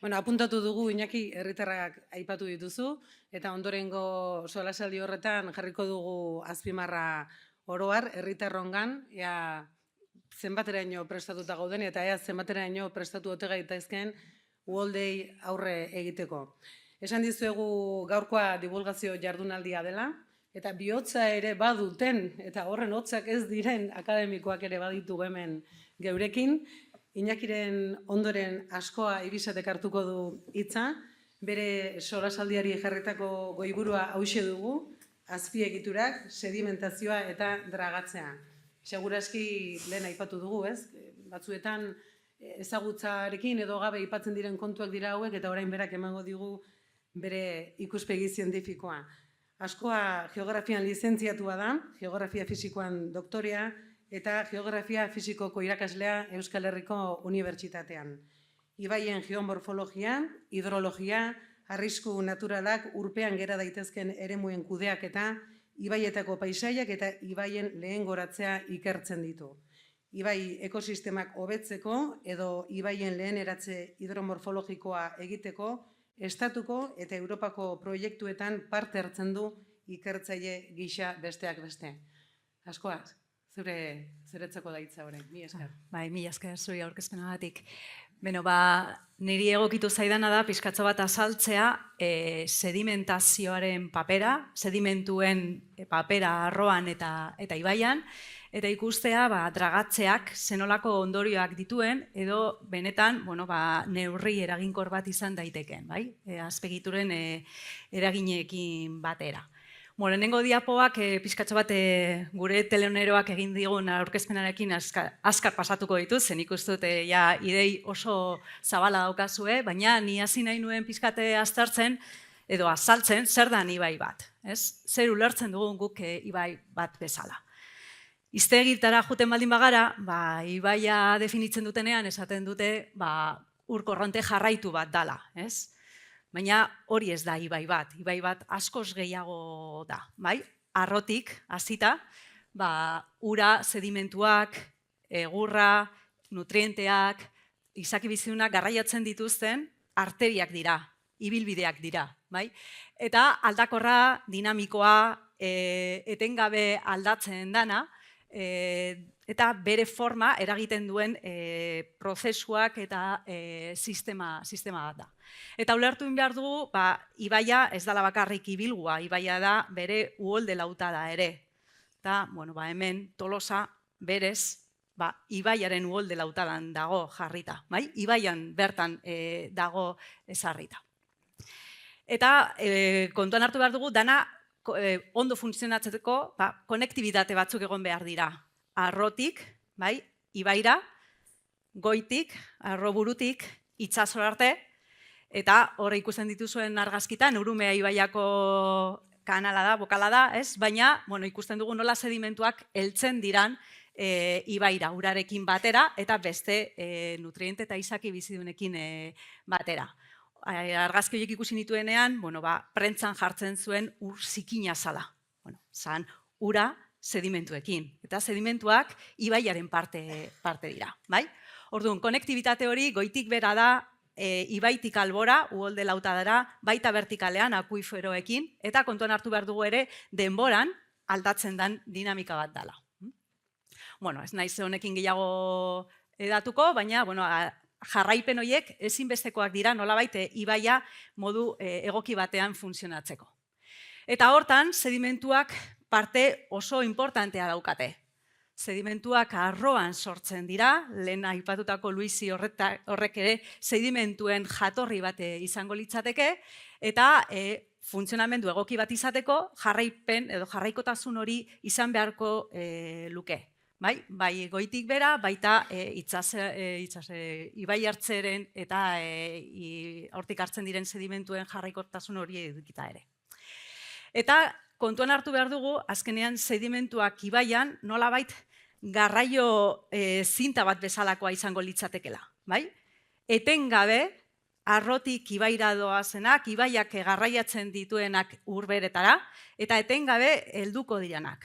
Bueno, apuntatu dugu Iñaki herritarrak aipatu dituzu, eta ondorengo solasaldi horretan jarriko dugu azpimarra oroar herritarrongan, ea zenbateraino prestatuta gauden eta ea zenbateraino prestatu ote gaitezken uholdei aurre egiteko. Esan dizuegu gaurkoa divulgazio jardunaldia dela, eta bihotza ere baduten, eta horren hotzak ez diren akademikoak ere baditu hemen geurekin. Iñakiren ondoren askoa ibisatek hartuko du hitza, bere solasaldiari jarritako goiburua hauxe dugu, azpiegiturak, sedimentazioa eta dragatzea. Segurazki lehen aipatu dugu, ez? Batzuetan ezagutzarekin edo gabe aipatzen diren kontuak dira hauek, eta orain berak emango digu bere ikuspegi zientifikoa. Askoa geografian lizentziatua da, geografia fisikoan doktorea, eta geografia fisikoko irakaslea Euskal Herriko Unibertsitatean. Ibaien geomorfologia, hidrologia, arrisku naturalak urpean gera daitezken eremuen kudeak eta ibaietako paisaiak eta ibaien lehengoratzea ikertzen ditu. Ibai ekosistemak hobetzeko edo ibaien leheneratze hidromorfologikoa egiteko estatuko eta Europako proiektuetan parte hartzen du ikertzaile gisa besteak beste. Askoaz, zuretzako daitza horrein, mi esker. Bai, mi esker zuri aurkezpenagatik. Beno, niri egokitu zaidana da pixkatxo bat azaltzea sedimentazioaren papera, sedimentuen papera arroan eta ibaian, eta ikustea dragatzeak zenolako ondorioak dituen edo benetan neurri eraginkor bat izan daiteken, bai? Azpegituren eraginekin batera. Lehenengo diapoak pixkatxo bat gure teleoneroak egin digun aurkezpenarekin azkar pasatuko dituz, zen ikustut idei oso zabala daukazue, baina ni hasi nahi nuen pixkate aztertzen edo azaltzen zer da ibai bat. Zer ulertzen dugun guk ibai bat bezala. Hiztegitara joten baldin bagara, ibaia definitzen dutenean esaten dute ur korronte jarraitu bat dala, ez? Baina hori ez da ibai bat askoz gehiago da, bai? Arrotik, hasita, ura, sedimentuak, egurra, nutrienteak, izaki bizidunak garraiatzen dituzten arteriak dira, ibilbideak dira, bai? Eta aldakorra, dinamikoa, etengabe aldatzen dana, eta bere forma eragiten duen prozesuak eta sistema bat da. Eta ulertu behar dugu, ibaia ez dela bakarrik ibilgua, ibaia da bere uholde lautada ere. Eta, hemen Tolosa berez, ibaiaren uholde lautadan dago jarrita, bai? Ibaian bertan dago ezarrita. Eta kontuan hartu behar dugu, dana ondo funtzionatzeko konektibitate batzuk egon behar dira. Arrotik, ibaira, goitik, arroburutik, itsasora arte, eta hor ikusten dituzuen argazkitan, Urumea ibaiako kanala da, bokala da, baina ikusten dugu nola sedimentuak heltzen diran ibaira, urarekin batera, eta beste nutriente eta izaki bizidunekin batera. Argazki horiek ikusi nituenean, prentzan jartzen zuen ur zikina zala. Zan ura sedimentuekin, eta sedimentuak ibaiaren parte dira. Orduan, konektibitate hori goitik bera da, ibaitik albora, uholde lautadara, baita vertikalean, akuiferoekin, eta kontuan hartu behar dugu ere, denboran aldatzen den dinamika bat dela. Ez naiz honekin gehiago edatuko, baina jarraipen horiek ezinbestekoak dira nolabait ibaia modu egoki batean funtzionatzeko. Eta hortan, sedimentuak parte oso importantea daukate. Sedimentuak arroan sortzen dira, lehen aipatutako Luisi horrek ere sedimentuen jatorri bat izango litzateke, eta funtzionamendu egoki bat izateko jarraipen edo jarraikotasun hori izan beharko luke. Bai goitik bera, baita ibai hartzeren eta hortik hartzen diren sedimentuen jarraikotasun hori edukita ere. Eta kontuan hartu behar dugu, azkenean sedimentuak ibaian nolabait garraio zinta bat bezalakoa izango litzatekela. Etengabe, arrotik ibaira doazenak, ibaiak garraiatzen dituenak urberetara, eta etengabe helduko diranak.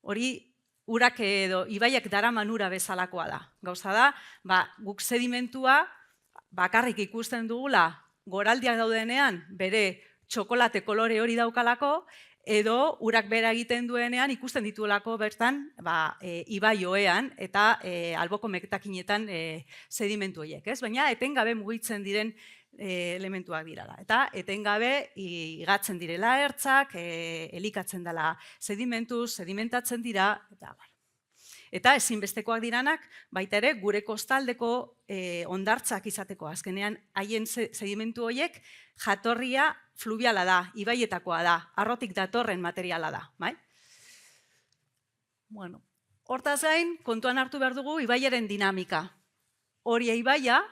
Hori urak edo ibaiak daraman ura bezalakoa da. Gauza da, guk sedimentua bakarrik ikusten dugula goraldiak daudenean bere txokolate kolore hori daukalako, edo urak bera egiten duenean ikusten dituelako bertan ibai ohean eta alboko metakinetan sedimentu horiek, ez? Baina etengabe mugitzen diren elementuak direla. Eta etengabe igatzen direla ertzak, elikatzen dela sedimentuz, sedimentatzen dira, eta ezinbestekoak diranak, baita ere, gure kostaldeko hondartzak izateko. Azkenean, haien sedimentu horiek jatorria fluviala da, ibaietakoa da, arrotik datorren materiala da. Hortaz gain, kontuan hartu behar dugu ibaiaren dinamika. Hori ibaia,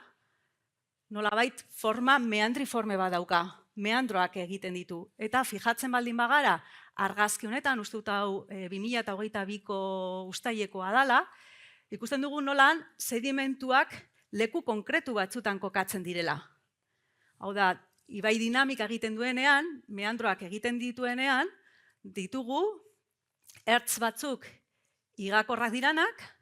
nolabait forma meandriforme bat dauka, meandroak egiten ditu. Eta fijatzen baldin bagara, argazki honetan, uste dut hau 2022ko uztailekoa dela, ikusten dugu nolan sedimentuak leku konkretu batzutan kokatzen direla. Hau da, ibai dinamika egiten duenean, meandroak egiten dituenean, ditugu ertz batzuk igakorrak diranak,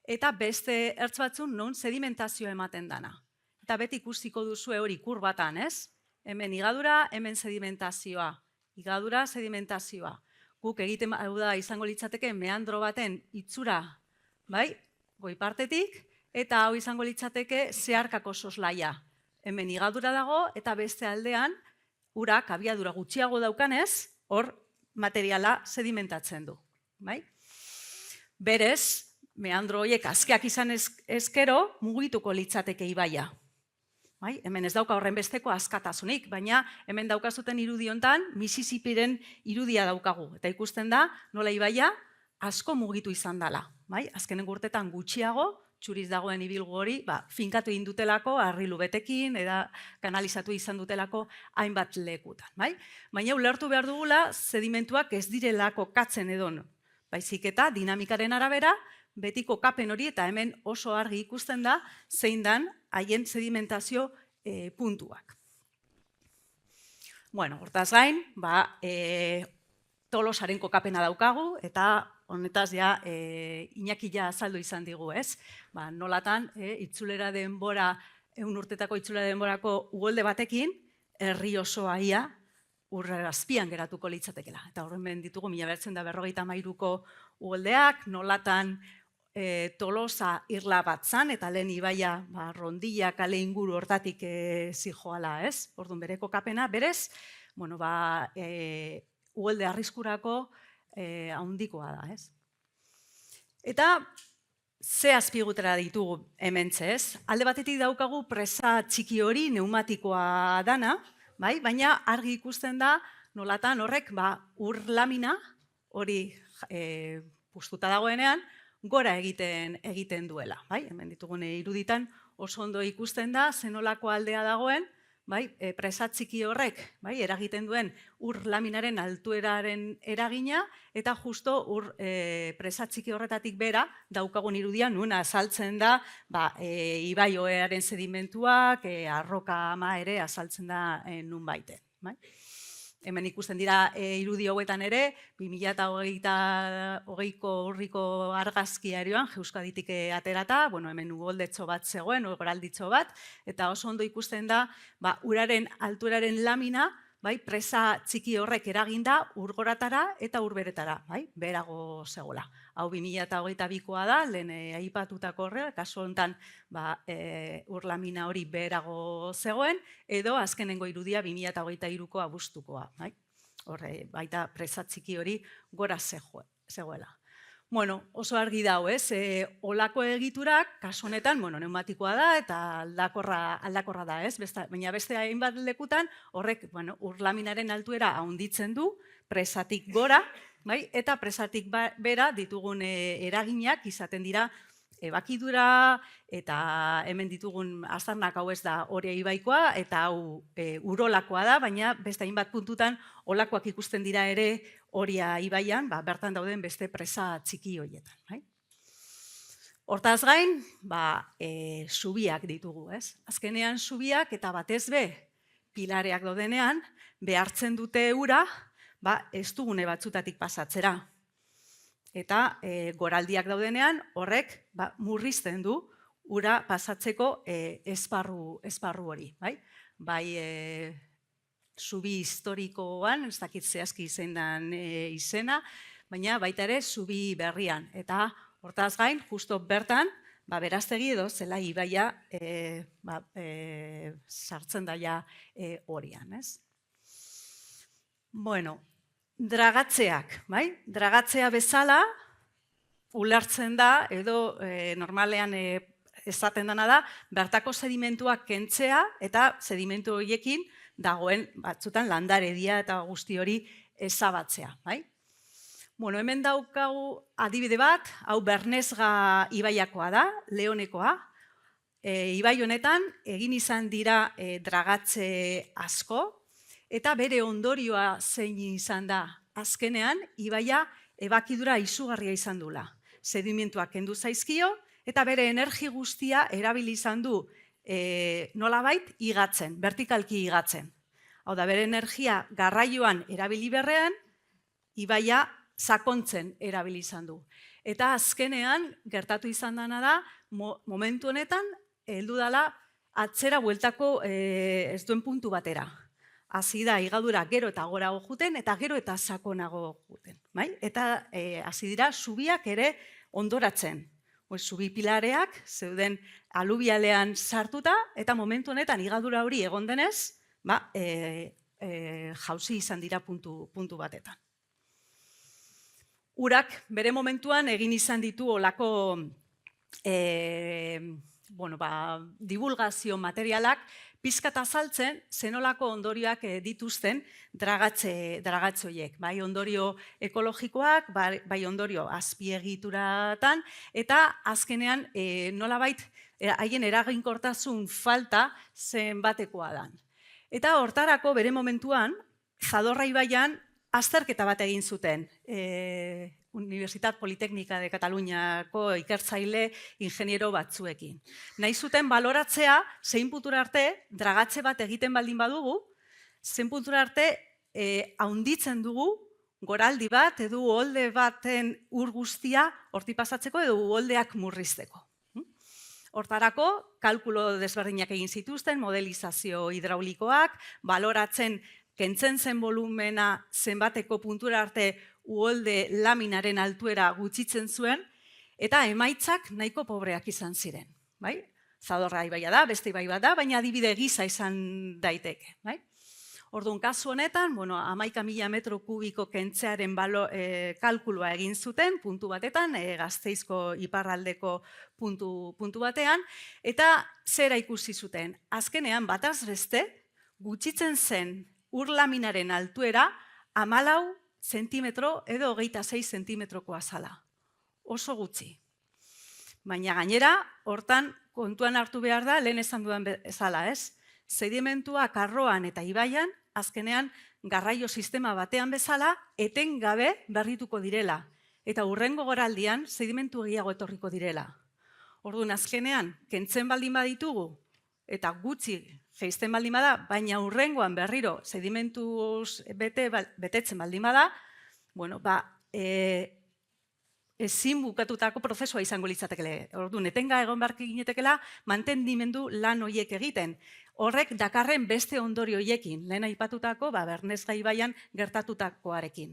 eta beste ertz batzuk non sedimentazioa ematen dana. Eta beti ikusiko duzue hori kurbatan, ez? Hemen igadura, hemen sedimentazioa. Igadura, sedimentazioa. Guk egiten da izango litzateke meandro baten itxura, goipartetik, eta hau izango litzateke zeharkako soslaia. Hemen igadura dago, eta beste aldean, urak abiadura gutxiago daukanez, hor materiala sedimentatzen du. Berez, meandro horiek azkeak izan ezkero, mugituko litzateke ibaia. Hemen ez dauka horren besteko askatasunik, baina hemen daukazuten irudi hontan Mississippiren irudia daukagu. Eta ikusten da, nola ibaia asko mugitu izan dela. Azkenen urtetan gutxiago, txuriz dagoen ibilgu hori, finkatu egin dutelako, harrilu betekin, eta kanalizatu izan dutelako hainbat lekutan. Baina ulertu behar dugula, sedimentuak ez direlako katzen edon. Baizik eta dinamikaren arabera, betiko kapen hori, eta hemen oso argi ikusten da, zein dan haien sedimentazio puntuak. Hortaz gain, Tolosaren kokapena daukagu, eta honetaz Iñaki azaldu izan digu, ez? Nolatan, itzulera denbora, 100 urtetako itzulera denborako uholde batekin, herri osoa ia, urrazpian geratuko litzatekela. Eta horren ditugu 1953ko uholdeak, nolatan Tolosa irla bat zan, eta lehen ibaia Rondilla kale inguru hortatik zijoala, ez? Orduan bere kokapena, berez, uholde arriskurako handikoa da, ez? Eta ze azpigutera ditugu hementxe, ez? Alde batetik daukagu presa txiki hori neumatikoa dana, baina argi ikusten da nolatan horrek ur lamina hori puztuta dagoenean gora egiten duela. Hemen ditugun iruditan oso ondo ikusten da zenolako aldea dagoen, presa txiki horrek eragiten duen ur laminaren altueraren eragina, eta justo ur presa txiki horretatik bera daukagun irudian nuena azaltzen da ibai ohearen sedimentuak, arroka ama ere azaltzen da nun baiten. Hemen ikusten dira irudi hauetan ere, 2022ko urriko argazki aerioan, Euskaditik aterata, hemen uholdetxo bat zegoen, goralditxo bat, eta oso ondo ikusten da, uraren alturaren lamina, presa txiki horrek eraginda urgoratara eta urberetara, beherago zegoela. Hau 2022koa da, lehen aipatutako horrela, kasu honetan ur lamina hori beherago zegoen, edo azkenengo irudia 2023ko abuztukoa. Horre, baita presa txiki hori gora zegoela. Oso argi dago, ez? Olako egiturak, kasu honetan, neumatikoa da eta aldakorra da, ez? Baina beste hainbat lekutan, horrek ur laminaren altuera handitzen du, presatik gora, eta presatik bera ditugun eraginak izaten dira ebakidura, eta hemen ditugun aztarnak hau ez da Oria ibaikoa, eta hau urolakoa da, baina beste hainbat puntutan olakoak ikusten dira ere Oria ibaian, bertan dauden beste presa txiki horietan. Hortaz gain, zubiak ditugu, ez? Azkenean zubiak eta batez be pilareak daudenean, behartzen dute ura, ez dugune batzutatik pasatzera. Eta goraldiak daudenean, horrek murrizten du ura pasatzeko esparru hori, bai? Bai, zubi historikoan, ez dakit zehazki zein den izena, baina baita ere zubi berrian. Eta hortaz gain, justo bertan, beraztegi edo zela ibaia sartzen daia horian, ez? Bueno, dragatzeak, bai? Dragatzea bezala, ulertzen da, edo normalean esaten dena da, bertako sedimentuak kentzea eta sedimentu horiekin dagoen batzutan landaredia eta guzti hori ezabatzea, bai? Bueno, hemen daukagu adibide bat, hau Bernesga ibaiakoa da, Leonekoa. Ibai honetan egin izan dira dragatze asko, eta bere ondorioa zein izan da azkenean, ibaia ebakidura izugarria izan dula. Sedimentuak kendu zaizkio, eta bere energi guztia erabili izan du nolabait igatzen, vertikalki igatzen. Hau da, bere energia garraioan erabili berrean, ibaia sakontzen erabili izan du. Eta azkenean, gertatu izan dena da, momentu honetan, heldu dela atzera bueltako ez duen puntu batera. Hasi da higadura gero eta gorago juten, eta gero eta sakonago juten. Eta hasi dira zubiak ere ondoratzen. Zubi pilareak zeuden alubialean sartuta, eta momentu honetan higadura hori egon denez, jauzi izan dira puntu batetan. Urak bere momentuan egin izan ditu olako divulgazio materialak pizkat azaltzen zenolako ondorioak dituzten dragatze horiek. Bai ondorio ekologikoak, bai ondorio azpiegituratan, eta azkenean nolabait haien eraginkortasun falta zenbatekoa dan. Eta hortarako bere momentuan, Zadorra ibaian azterketa bat egin zuten. Universitat Politeknika de Kataluniako ikertzaile ingeniero batzuekin. Nahi zuten baloratzea zein puntura arte dragatze bat egiten baldin badugu, zein puntura arte haunditzen dugu goraldi bat edo uholde baten ur guztia hortik pasatzeko edo uholdeak murrizteko. Hortarako kalkulo desberdinak egin zituzten, modelizazio hidraulikoak, baloratzen kentzen zen volumena zenbateko puntura arte uholde laminaren altuera gutxitzen zuen, eta emaitzak nahiko pobreak izan ziren. Zadorra ibaia da, beste ibai bat da, baina adibide gisa izan daiteke. Orduan, kasu honetan, 11.000 metro kubiko kentzearen kalkulua egin zuten, puntu batetan, Gasteizko iparraldeko puntu batean, eta zera ikusi zuten. Azkenean, bataz beste, gutxitzen zen ur laminaren altuera 14 zentimetro edo 26 zentimetrokoa zala. Oso gutxi. Baina gainera, hortan kontuan hartu behar da, lehen esan dudan bezala, ez? Sedimentuak arroan eta ibaian, azkenean garraio sistema batean bezala, etengabe berrituko direla. Eta hurrengo goraldian, sedimentu gehiago etorriko direla. Orduan, azkenean, kentzen baldin baditugu, eta gutxi jaisten baldin bada, baina hurrengoan berriro sedimentuz betetzen baldin bada, ezin bukatutako prozesua izango litzatekele. Orduan, etenga egon beharko ginetekela mantendimendu lan horiek egiten. Horrek dakarren beste ondorio horiekin, lehen aipatutako Bernesga ibaian gertatutakoarekin.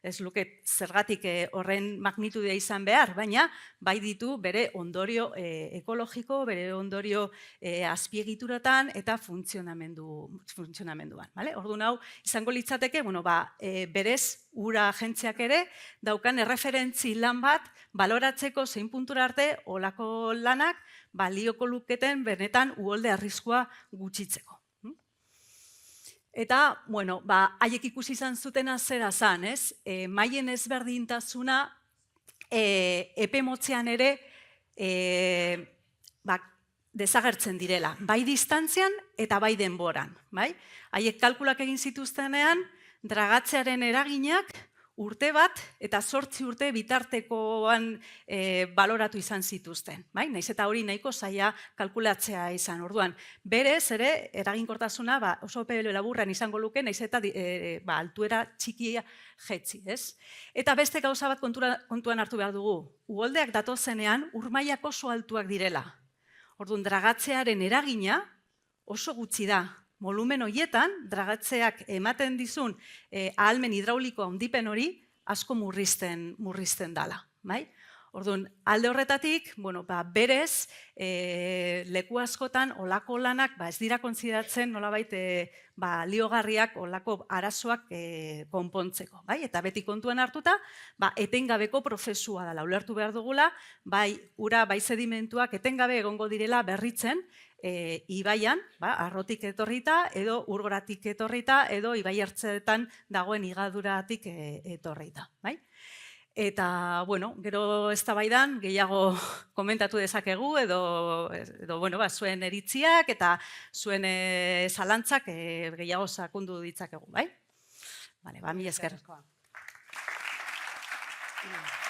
Ez luke zergatik horren magnitudea izan behar, baina bai ditu bere ondorio ekologiko, bere ondorio azpiegituratan eta funtzionamenduan. Orduan hau izango litzateke, berez ura agentziak ere daukan erreferentzi lan bat baloratzeko zein puntura arte olako lanak balioko luketen benetan uholde arriskua gutxitzeko. Eta, haiek ikusi izan zutena zera zan, ez? Maien ezberdintasuna epe motzean ere desagertzen direla, bai distantzian eta bai denboran. Haiek kalkulak egin zituztenean, dragatzearen eraginak urte bat eta 8 urte bitartekoan baloratu izan zituzten. Naiz eta hori nahiko zaila kalkulatzea izan. Orduan, berez ere eraginkortasuna oso epe laburrean izango luke, naiz eta altuera txikia jetzi. Eta beste gauza bat kontuan hartu behar dugu. Uholdeak datozenean urmailak oso altuak direla. Orduan, dragatzearen eragina oso gutxi da. Volumen horietan, dragatzeak ematen dizun ahalmen hidraulikoa handipen hori asko murrizten dala. Bai? Orduan, alde horretatik, berez, leku askotan olako lanak ez dira kontsideratzen nolabait liogarriak olako arazoak konpontzeko. Bai? Eta beti kontuan hartuta, etengabeko prozesua dela. Ulertu behar dugula, bai ura, bai sedimentuak etengabe egongo direla berritzen, ibaian, arrotik etorrita, edo urgoratik etorrita, edo ibai ertzeetan dagoen igaduratik etorrita. Bai? Eta, gero eztabaidan gehiago komentatu dezakegu, edo zuen eritziak eta zuen zalantzak gehiago sakondu ditzakegu, bai? Mila esker.